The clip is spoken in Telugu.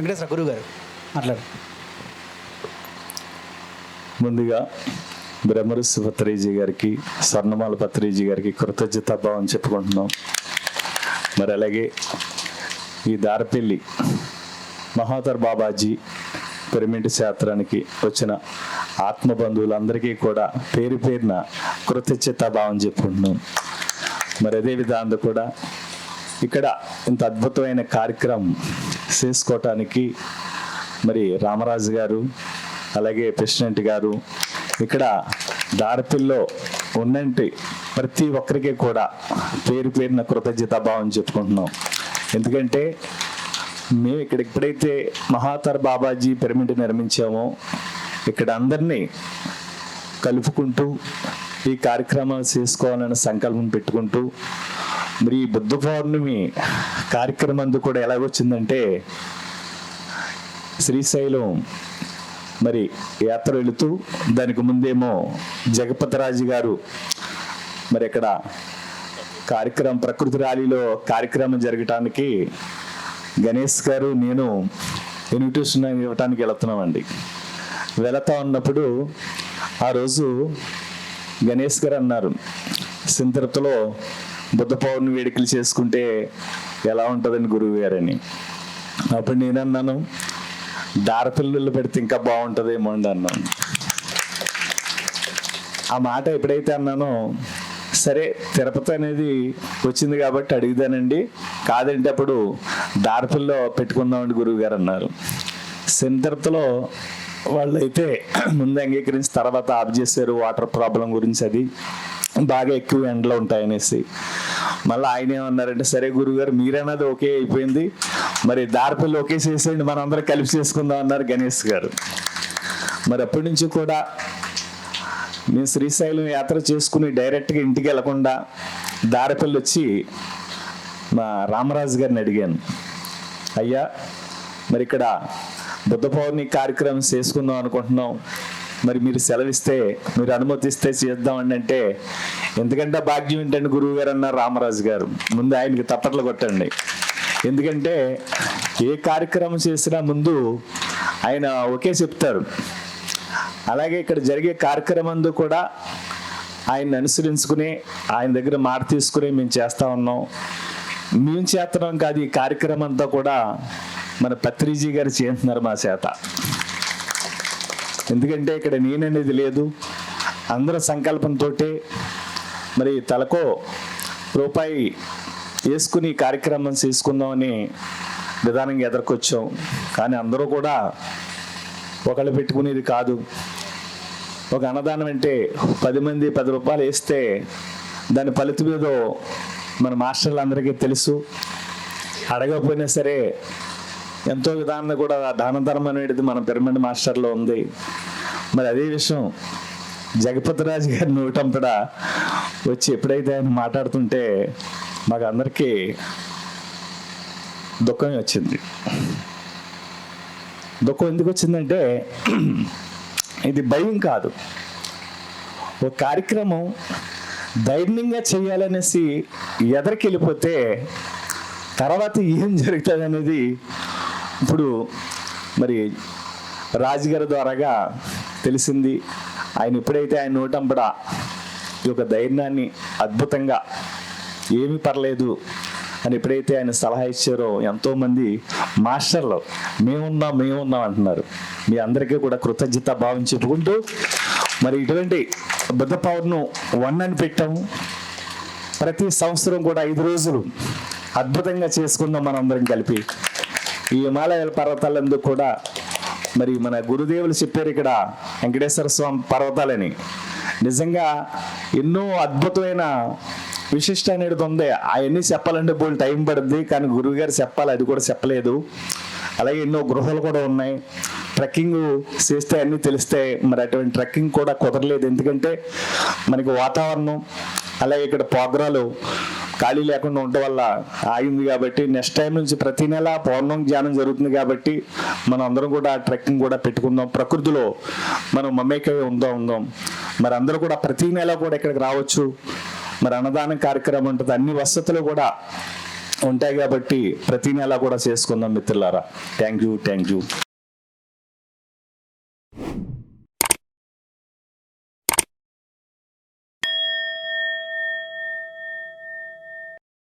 వెంకటేశ్వర గురువు గారు మాట్లాడు. ముందుగా బ్రహ్మరుసు పత్రిజీ గారికి, స్వర్ణమాల పత్రిజీ గారికి కృతజ్ఞతాభావం చెప్పుకుంటున్నాం. మరి అలాగే ఈ దారపల్లి మహాతర్ బాబాజీ పిరమిడ్ క్షేత్రానికి వచ్చిన ఆత్మబంధువులందరికీ కూడా పేరు పేరున కృతజ్ఞతాభావం చెప్పుకుంటున్నాం. మరి అదే విధానం కూడా ఇక్కడ ఇంత అద్భుతమైన కార్యక్రమం చేసుకోవటానికి మరి రామరాజు గారు, అలాగే ప్రెసిడెంట్ గారు, ఇక్కడ దారపల్లిలో ఉన్నంటి ప్రతి ఒక్కరికి కూడా పేరు పేరున కృతజ్ఞతాభావం చెప్పుకుంటున్నాం. ఎందుకంటే మేము ఇక్కడ ఎప్పుడైతే మహాతర్ బాబాజీ పిరమిడ్ నిర్మించామో ఇక్కడ అందరినీ కలుపుకుంటూ ఈ కార్యక్రమాలు చేసుకోవాలని సంకల్పం పెట్టుకుంటూ మరి ఈ బుద్ధ పౌర్ణమి కార్యక్రమం కూడా ఎలాగొచ్చిందంటే శ్రీశైలం మరి యాత్ర వెళుతూ దానికి ముందేమో జగపతిరాజు గారు మరి ఇక్కడ కార్యక్రమం ప్రకృతి ర్యాలీలో కార్యక్రమం జరగటానికి గణేష్ గారు నేను ఇన్విటేషన్ ఇవ్వటానికి వెళుతున్నామండి. వెళతా ఉన్నప్పుడు ఆ రోజు గణేష్ గారు అన్నారు, సింతరతలో బుద్ధ పౌర్ణమి వేడుకలు చేసుకుంటే ఎలా ఉంటుందని గురువు గారని. అప్పుడు నేనన్నాను, దారపిల్లలు పెడితే ఇంకా బాగుంటుందేమో అండి అన్నాను. ఆ మాట ఎప్పుడైతే అన్నానో, సరే తిరుపతి అనేది వచ్చింది కాబట్టి అడుగుదానండి, కాదంటే అప్పుడు దారపల్లిలో పెట్టుకుందామండి గురువు గారు అన్నారు. తిరుపతిలో వాళ్ళైతే ముందు అంగీకరించి తర్వాత ఆఫ్ చేశారు, వాటర్ ప్రాబ్లం గురించి, అది బాగా ఎక్కువ ఎండలు ఉంటాయనేసి. మళ్ళీ ఆయన ఏమన్నారంటే, సరే గురువుగారు మీరన్నది ఓకే అయిపోయింది, మరి దారపల్లి ఓకే చేసేయండి, మనం అందరం కలిపి చేసుకుందాం అన్నారు గణేష్ గారు. మరి అప్పటి నుంచి కూడా నేను శ్రీశైలం యాత్ర చేసుకుని డైరెక్ట్గా ఇంటికి వెళ్లకుండా దారపల్లి వచ్చి మా రామరాజు గారిని అడిగాను, అయ్యా మరి ఇక్కడ బుద్ధ పౌర్ణమి కార్యక్రమం చేసుకుందాం అనుకుంటున్నాం, మరి మీరు సెలవిస్తే, మీరు అనుమతిస్తే చేద్దామండి అంటే, ఎందుకంటే భాగ్యం ఏంటండి గురువు గారు అన్నారు రామరాజు గారు. ముందు ఆయనకి తప్పట్లు కొట్టండి, ఎందుకంటే ఏ కార్యక్రమం చేసినా ముందు ఆయన ఒకే చెప్తారు. అలాగే ఇక్కడ జరిగే కార్యక్రమం కూడా ఆయన్ని అనుసరించుకుని ఆయన దగ్గర మాట తీసుకుని మేము చేస్తా ఉన్నాం. మేము చేస్తున్నాం కాదు, ఈ కార్యక్రమం అంతా కూడా మన పత్రిజీ గారు చేస్తున్నారు మా చేత. ఎందుకంటే ఇక్కడ నేననేది లేదు, అందరూ సంకల్పంతో మరి తలకో రూపాయి వేసుకుని కార్యక్రమం చేసుకుందామని విధానంగా ఎదుర్కొచ్చాం. కానీ అందరూ కూడా ఒకళ్ళు పెట్టుకునేది కాదు. ఒక అన్నదానం అంటే 10 మంది 10 రూపాయలు వేస్తే దాని ఫలితం ఏదో మన మాస్టర్లందరికీ తెలుసు. అడగకపోయినా సరే ఎంతో విధానం కూడా దాన ధర్మం అనేది మన పిరమిడ్ మాస్టర్లో ఉంది. మరి అదే విషయం జగపతిరాజు గారి నోటంపడ వచ్చి ఎప్పుడైతే ఆయన మాట్లాడుతుంటే మాకు అందరికీ దుఃఖం వచ్చింది. దుఃఖం ఎందుకు వచ్చిందంటే, ఇది భయం కాదు, ఒక కార్యక్రమం ధైర్యంగా చేయాలనేసి ఎదరికి వెళ్ళిపోతే తర్వాత ఏం జరుగుతుంది అనేది ఇప్పుడు మరి రాజుగారి ద్వారాగా తెలిసింది. ఆయన ఎప్పుడైతే ఆయన నోటంపడ ఈ యొక్క ధైర్యాన్ని అద్భుతంగా ఏమీ పర్లేదు అని ఎప్పుడైతే ఆయన సలహా ఇచ్చారో, ఎంతోమంది మాస్టర్లు మేమున్నాం అంటున్నారు. మీ అందరికీ కూడా కృతజ్ఞత భావం చెప్పుకుంటూ మరి ఇటువంటి బుద్ధ పౌర్ణమి 1 అని పెట్టాము. ప్రతి సంవత్సరం కూడా 5 రోజులు అద్భుతంగా చేసుకుందాం మనందరం కలిపి. ఈ హిమాలయాల పర్వతాలందుకు కూడా మరి మన గురుదేవులు చెప్పారు ఇక్కడ వెంకటేశ్వర స్వామి పర్వతాలని. నిజంగా ఎన్నో అద్భుతమైన విశిష్ట అనేది ఉంది. అవన్నీ చెప్పాలంటే బోల్ టైం పడుద్ది, కానీ గురువు గారు చెప్పాలి, అది కూడా చెప్పలేదు. అలాగే ఎన్నో గృహాలు కూడా ఉన్నాయి, ట్రెక్కింగ్ చేస్తే అన్నీ తెలుస్తాయి. మరి అటువంటి ట్రెక్కింగ్ కూడా కుదరలేదు, ఎందుకంటే మనకి వాతావరణం అలాగే ఇక్కడ ప్రోగ్రాలు ఖాళీ లేకుండా ఉండటం వల్ల ఆగింది. కాబట్టి నెక్స్ట్ టైం నుంచి ప్రతి నెల పౌర్ణమి ధ్యానం జరుగుతుంది కాబట్టి మనం అందరం కూడా ట్రెక్కింగ్ కూడా పెట్టుకుందాం, ప్రకృతిలో మనం మమేకై ఉందాం. మరి అందరూ కూడా ప్రతి నెల కూడా ఇక్కడికి రావచ్చు. మరి అన్నదానం కార్యక్రమం ఉంటుంది, అన్ని వసతులు కూడా ఉంటాయి కాబట్టి ప్రతి నెల కూడా చేసుకుందాం మిత్రులారా. Thank you.